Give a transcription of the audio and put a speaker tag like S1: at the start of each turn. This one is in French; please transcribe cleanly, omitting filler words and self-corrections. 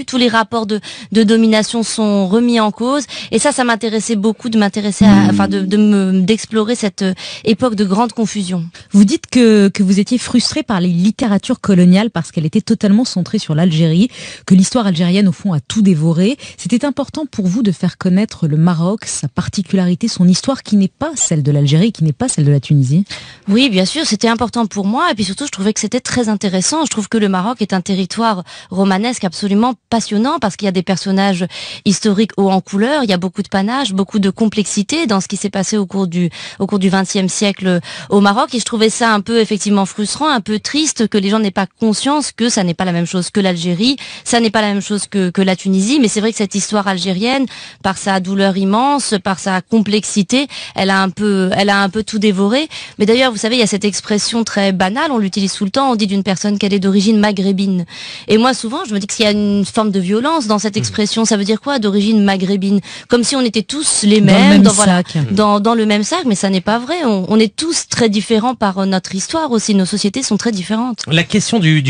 S1: tous les rapports de domination sont remis en cause, et ça m'intéressait beaucoup d'explorer cette époque de grande confusion.
S2: Vous dites que vous étiez frustré par les littératures coloniales parce qu'elle était totalement centrée sur l'Algérie, que l'histoire algérienne au fond a tout dévoré. C'était important pour vous de faire connaître le Maroc, sa particularité, son histoire qui n'est pas celle de l'Algérie, qui n'est pas celle de la Tunisie?
S1: Oui, bien sûr, c'était important pour moi, et puis surtout je trouvais que c'était très intéressant. Je trouve que le Maroc est un territoire romanesque absolument passionnant parce qu'il y a des personnages historiques hauts en couleur, il y a beaucoup de panache, beaucoup de complexité dans ce qui s'est passé au cours du XXe siècle au Maroc, et je trouvais ça un peu effectivement frustrant, un peu triste que les gens n'aient pas conscience que ça n'est pas la même chose que l'Algérie, ça n'est pas la même chose que la Tunisie, mais c'est vrai que cette histoire algérienne, par sa douleur immense, par sa complexité, elle a un peu tout dévoré. Mais d'ailleurs, vous savez, il y a cette expression très banale, on l'utilise tout le temps, on dit d'une personne qu'elle est d'origine maghrébine. Et moi, souvent, je me dis qu'il y a une forme de violence dans cette expression. Ça veut dire quoi, d'origine maghrébine? Comme si on était tous les mêmes, dans le même sac, mais ça n'est pas vrai. On est tous très différents par notre histoire aussi. Nos sociétés sont très différentes.
S3: La question du